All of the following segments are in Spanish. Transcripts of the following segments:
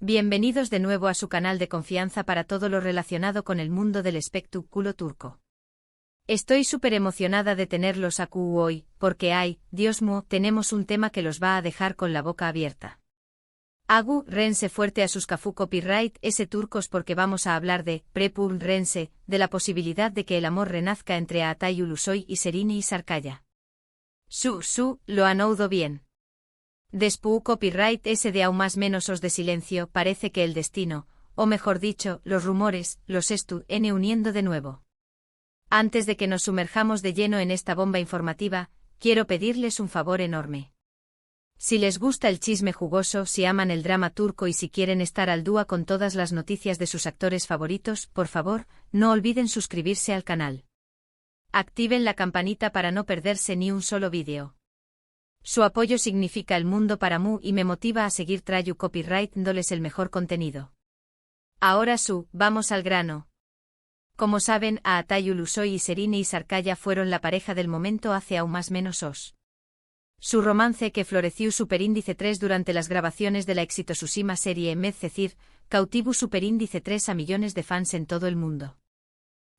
Bienvenidos de nuevo a su canal de confianza para todo lo relacionado con el mundo del espectáculo turco. Estoy súper emocionada de tenerlos aquí hoy, porque Dios mío, tenemos un tema que los va a dejar con la boca abierta. Rense fuerte a sus Cafu Copyright ese turcos porque vamos a hablar de Prepul Rense, de la posibilidad de que el amor renazca entre Atay Ulusoy y Serini y Sarkaya. Lo han oído bien. Después copyright ese de aún más menos os de silencio parece que el destino, o mejor dicho, los rumores, los uniendo de nuevo. Antes de que nos sumerjamos de lleno en esta bomba informativa, quiero pedirles un favor enorme. Si les gusta el chisme jugoso, si aman el drama turco y si quieren estar al día con todas las noticias de sus actores favoritos, por favor, no olviden suscribirse al canal. Activen la campanita para no perderse ni un solo vídeo. Su apoyo significa el mundo para mí y me motiva a seguir trayendo copyright dándoles el mejor contenido. Ahora vamos al grano. Como saben, Atay Ulusoy y Serini y Sarkaya fueron la pareja del momento hace aún más menos Su romance que floreció superíndice 3 durante las grabaciones de la exitosísima serie Medcezir, cautivo superíndice 3 a millones de fans en todo el mundo.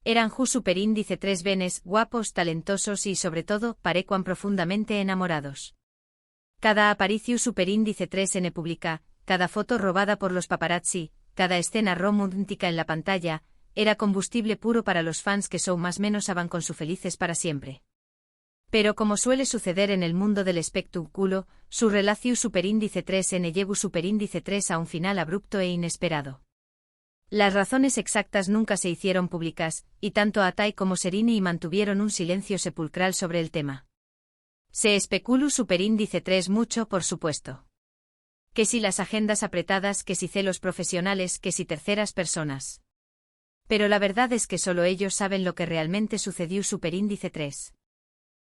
Eran superíndice 3 venes, guapos, talentosos y sobre todo, parecuan profundamente enamorados. Cada aparicio superíndice 3 en pública, cada foto robada por los paparazzi, cada escena romántica en la pantalla, era combustible puro para los fans que más menos van con su felices para siempre. Pero como suele suceder en el mundo del espectáculo, su relación superíndice 3 llevó superíndice 3 a un final abrupto e inesperado. Las razones exactas nunca se hicieron públicas, y tanto Atay como Serini mantuvieron un silencio sepulcral sobre el tema. Se especuló superíndice 3 mucho, por supuesto. Que si las agendas apretadas, que si celos profesionales, que si terceras personas. Pero la verdad es que solo ellos saben lo que realmente sucedió superíndice 3.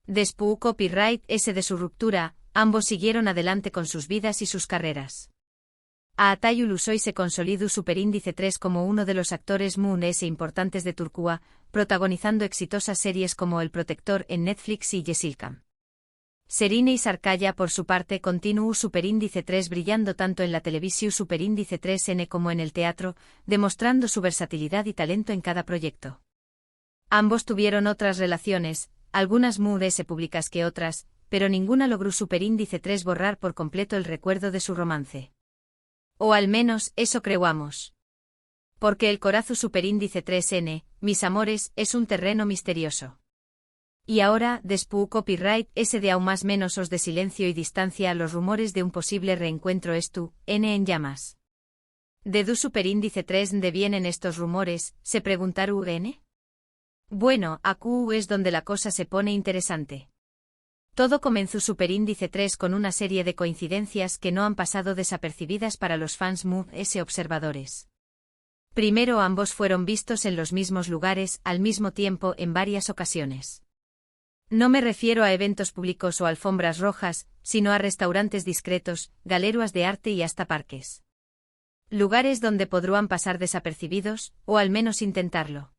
Después copyright ese de su ruptura, ambos siguieron adelante con sus vidas y sus carreras. Atay Ulusoy se consolidó superíndice 3 como uno de los actores importantes de Turquía, protagonizando exitosas series como El Protector en Netflix y Yeşilçam. Serini y Sarkaya por su parte continuó superíndice 3 brillando tanto en la televisión superíndice 3N como en el teatro, demostrando su versatilidad y talento en cada proyecto. Ambos tuvieron otras relaciones, algunas más públicas que otras, pero ninguna logró superíndice 3 borrar por completo el recuerdo de su romance. O al menos, eso creamos. Porque el corazón superíndice 3N, mis amores, es un terreno misterioso. Y ahora, después copyright ese de aún más menos os de silencio y distancia a los rumores de un posible reencuentro en llamas. ¿De du superíndice 3 de vienen estos rumores? Se preguntaron N. Bueno, aquí es donde la cosa se pone interesante. Todo comenzó superíndice 3 con una serie de coincidencias que no han pasado desapercibidas para los fans observadores. Primero ambos fueron vistos en los mismos lugares, al mismo tiempo, en varias ocasiones. No me refiero a eventos públicos o alfombras rojas, sino a restaurantes discretos, galerías de arte y hasta parques. Lugares donde podrán pasar desapercibidos, o al menos intentarlo.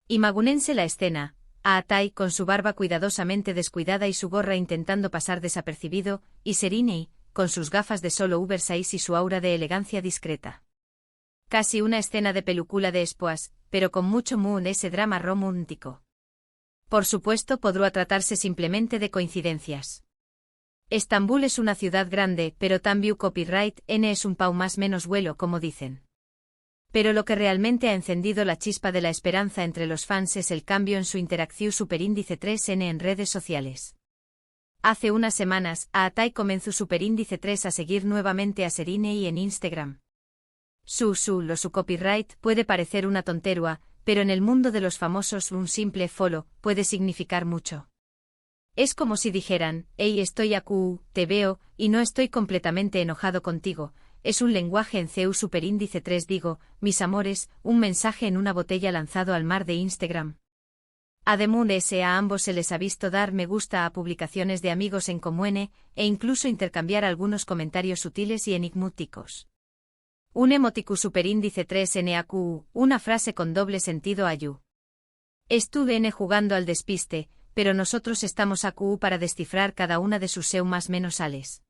Imagúnense la escena. A Atay con su barba cuidadosamente descuidada y su gorra intentando pasar desapercibido, y Serini, con sus gafas de sol oversize y su aura de elegancia discreta. Casi una escena de película de espoas, pero con mucho ese drama romántico. Por supuesto podrá tratarse simplemente de coincidencias. Estambul es una ciudad grande, pero también copyright es un pau más menos vuelo como dicen. Pero lo que realmente ha encendido la chispa de la esperanza entre los fans es el cambio en su interacción superíndice 3N en redes sociales. Hace unas semanas, Atay comenzó superíndice 3 a seguir nuevamente a Serini en Instagram. Su copyright puede parecer una tontería, pero en el mundo de los famosos un simple follow puede significar mucho. Es como si dijeran, hey, estoy aquí, te veo, y no estoy completamente enojado contigo. Es un lenguaje en CEU superíndice 3 digo, mis amores, un mensaje en una botella lanzado al mar de Instagram. Además a ambos se les ha visto dar me gusta a publicaciones de amigos en común e incluso intercambiar algunos comentarios sutiles y enigmáticos. Un emoticu superíndice 3NAQ, una frase con doble sentido ayu. Estuve jugando al despiste, pero nosotros estamos aquí para descifrar cada una de sus seu más menos sales.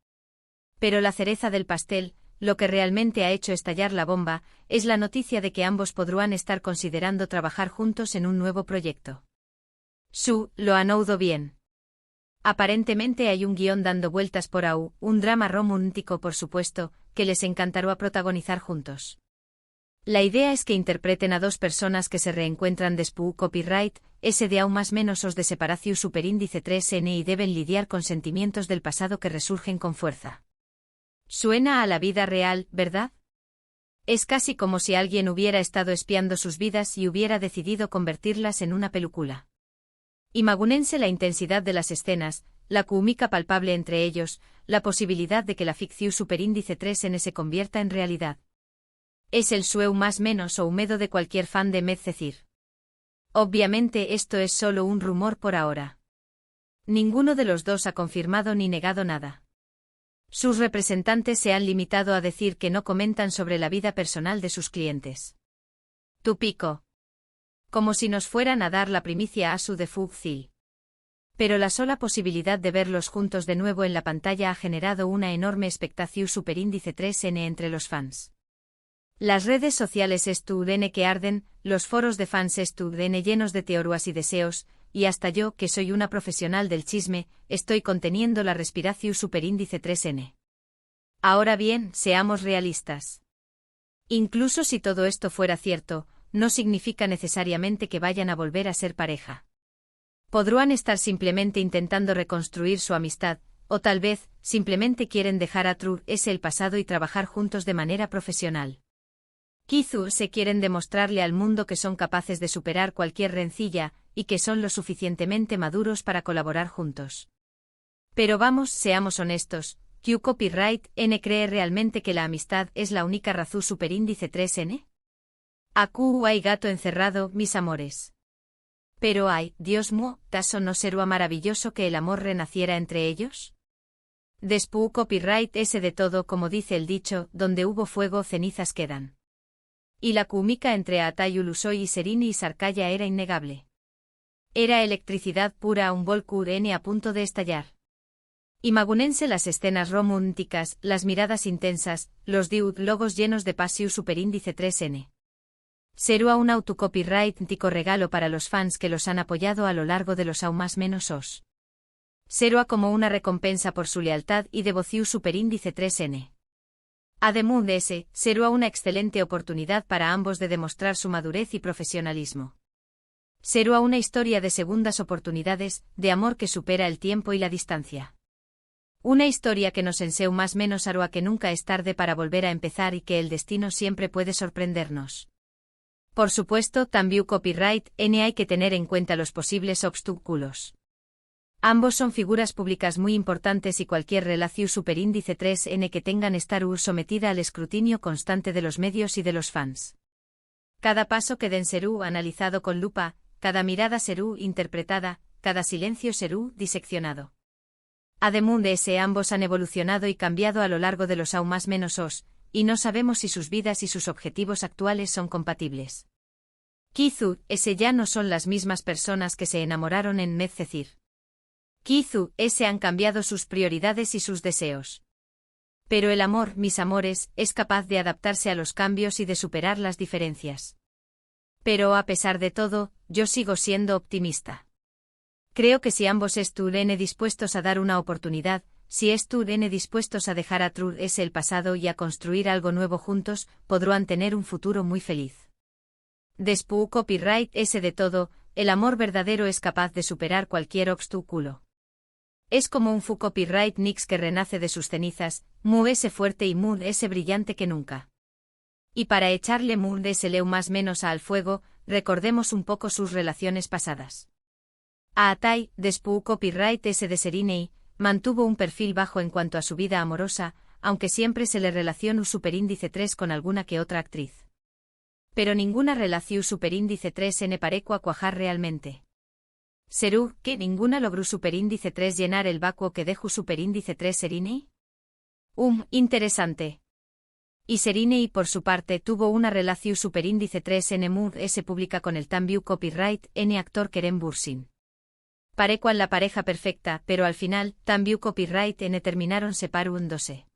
Pero la cereza del pastel, lo que realmente ha hecho estallar la bomba, es la noticia de que ambos podrán estar considerando trabajar juntos en un nuevo proyecto. Su, lo han oído bien. Aparentemente hay un guión dando vueltas por ahí, un drama romántico por supuesto, que les encantará protagonizar juntos. La idea es que interpreten a dos personas que se reencuentran después copyright, ese de aún más menos os de separación superíndice 3n y deben lidiar con sentimientos del pasado que resurgen con fuerza. Suena a la vida real, ¿verdad? Es casi como si alguien hubiera estado espiando sus vidas y hubiera decidido convertirlas en una película. Imagúnense la intensidad de las escenas, la química palpable entre ellos, la posibilidad de que la ficción superíndice 3n se convierta en realidad. Es el sueño más menos o húmedo de cualquier fan de Medcezir. Obviamente esto es solo un rumor por ahora. Ninguno de los dos ha confirmado ni negado nada. Sus representantes se han limitado a decir que no comentan sobre la vida personal de sus clientes. Tupico. Como si nos fueran a dar la primicia a su de Fugzil. Pero la sola posibilidad de verlos juntos de nuevo en la pantalla ha generado una enorme expectación superíndice 3n entre los fans. Las redes sociales estudene que arden, los foros de fans estudene llenos de teorías y deseos, y hasta yo, que soy una profesional del chisme, estoy conteniendo la respiración superíndice 3n. Ahora bien, seamos realistas. Incluso si todo esto fuera cierto, no significa necesariamente que vayan a volver a ser pareja. Podrán estar simplemente intentando reconstruir su amistad, o tal vez, simplemente quieren dejar atrás el pasado y trabajar juntos de manera profesional. Quizá se quieren demostrarle al mundo que son capaces de superar cualquier rencilla, y que son lo suficientemente maduros para colaborar juntos. Pero vamos, seamos honestos, ¿Q Copyright N cree realmente que la amistad es la única razón superíndice 3n? Aquí hay gato encerrado, mis amores. Pero ay, Dios mío, ¿taso no será maravilloso que el amor renaciera entre ellos? Después copyright ese de todo, como dice el dicho, donde hubo fuego cenizas quedan. Y la química entre Atayu Lusoy y Serini y Sarkaya era innegable. Era electricidad pura, un volcán N a punto de estallar. Imagúnense las escenas románticas, las miradas intensas, los diálogos llenos de pasión superíndice 3n. Será un autocopyright-tico regalo para los fans que los han apoyado a lo largo de los aún más menos os. Será como una recompensa por su lealtad y devoción superíndice 3n. Además de ese, será una excelente oportunidad para ambos de demostrar su madurez y profesionalismo. Será una historia de segundas oportunidades, de amor que supera el tiempo y la distancia. Una historia que nos enseña más menos hará que nunca es tarde para volver a empezar y que el destino siempre puede sorprendernos. Por supuesto, también copyright N hay que tener en cuenta los posibles obstáculos. Ambos son figuras públicas muy importantes y cualquier relación superíndice 3n que tengan estar sometida al escrutinio constante de los medios y de los fans. Cada paso que den será analizado con lupa, cada mirada será interpretada, cada silencio será diseccionado. Además de ese, ambos han evolucionado y cambiado a lo largo de los aún más menos os, y no sabemos si sus vidas y sus objetivos actuales son compatibles. Quizá, ese ya no son las mismas personas que se enamoraron en Medcezir. Quizá, ese han cambiado sus prioridades y sus deseos. Pero el amor, mis amores, es capaz de adaptarse a los cambios y de superar las diferencias. Pero a pesar de todo, yo sigo siendo optimista. Creo que si ambos estuvieran dispuestos a dar una oportunidad, si estuvieran dispuestos a dejar atrás el pasado y a construir algo nuevo juntos, podrán tener un futuro muy feliz. Después copyright ese de todo, el amor verdadero es capaz de superar cualquier obstáculo. Es como un copyright Nix que renace de sus cenizas, mu ese fuerte y mu ese brillante que nunca. Y para echarle mu ese leu más menos al fuego, recordemos un poco sus relaciones pasadas. A Atai, después copyright ese de Serinei, mantuvo un perfil bajo en cuanto a su vida amorosa, aunque siempre se le relacionó superíndice 3 con alguna que otra actriz. Pero ninguna relación superíndice 3n pareció a cuajar realmente. ¿Será que ninguna logró superíndice 3 llenar el vacuo que dejó superíndice 3 Serinei? Interesante. Y Serinei por su parte tuvo una relación superíndice 3n mood s pública con el también copyright n actor Kerem Bürsin. Parecuan la pareja perfecta, pero al final, también copyright n terminaron separándose.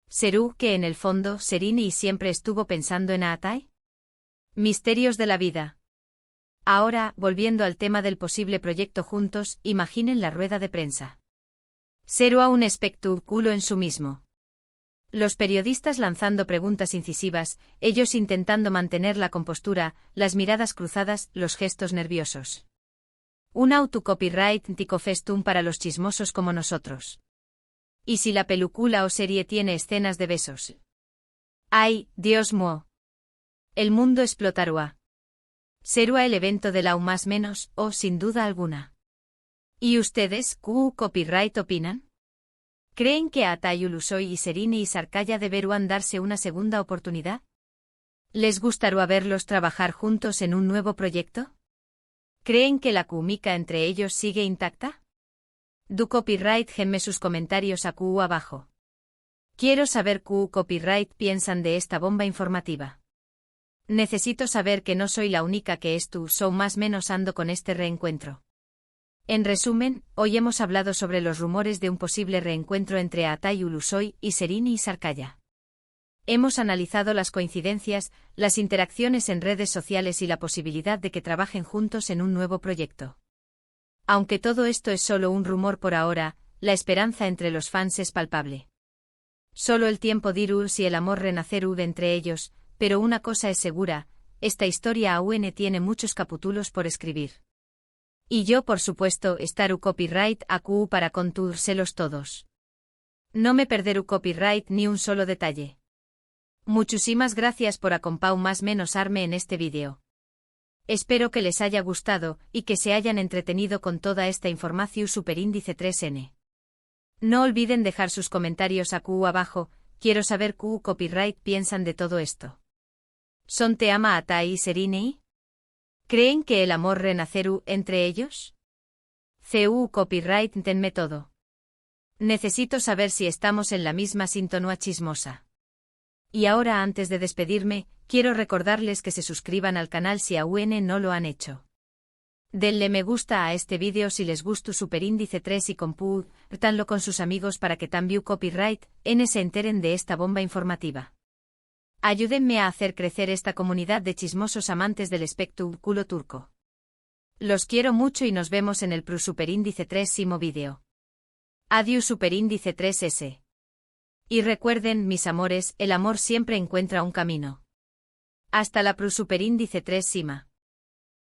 ¿Serú que en el fondo Serini siempre estuvo pensando en Aatai? Misterios de la vida. Ahora, volviendo al tema del posible proyecto juntos, imaginen la rueda de prensa. Seru a un espectáculo en su mismo. Los periodistas lanzando preguntas incisivas, ellos intentando mantener la compostura, las miradas cruzadas, los gestos nerviosos. Un autocopyright festum para los chismosos como nosotros. ¿Y si la película o serie tiene escenas de besos? ¡Ay, Dios mío! El mundo explotará. Será el evento de la más menos, o sin duda alguna. ¿Y ustedes, copyright opinan? ¿Creen que Aatai Ulusoy y Serini y Sarkaya deberán darse una segunda oportunidad? ¿Les gustará verlos trabajar juntos en un nuevo proyecto? ¿Creen que la química entre ellos sigue intacta? Du copyright genme sus comentarios abajo. Quiero saber qué copyright piensan de esta bomba informativa. Necesito saber que no soy la única que show más menos ando con este reencuentro. En resumen, hoy hemos hablado sobre los rumores de un posible reencuentro entre Aatai Ulusoy y Serini y Sarkaya. Hemos analizado las coincidencias, las interacciones en redes sociales y la posibilidad de que trabajen juntos en un nuevo proyecto. Aunque todo esto es solo un rumor por ahora, la esperanza entre los fans es palpable. Solo el tiempo dirá si el amor renacerá entre ellos, pero una cosa es segura, esta historia aún tiene muchos capítulos por escribir. Y yo por supuesto estaré copyright para contárselos todos. No me perderé copyright ni un solo detalle. Muchísimas gracias por acompañar más menos arme en este vídeo. Espero que les haya gustado y que se hayan entretenido con toda esta información superíndice 3N. No olviden dejar sus comentarios abajo, quiero saber qué copyright piensan de todo esto. ¿Son te ama Aatai y Serini? ¿Creen que el amor renacerá entre ellos? Copyright tenme todo. Necesito saber si estamos en la misma sintonía chismosa. Y ahora antes de despedirme, quiero recordarles que se suscriban al canal si aún no lo han hecho. Denle me gusta a este vídeo si les gustó superíndice 3 y compártanlo con sus amigos para que también copyright se enteren de esta bomba informativa. Ayúdenme a hacer crecer esta comunidad de chismosos amantes del espectáculo turco. Los quiero mucho y nos vemos en el superíndice 3 vídeo. Adiós superíndice 3S. Y recuerden, mis amores, el amor siempre encuentra un camino. Hasta la superíndice 3 Sima.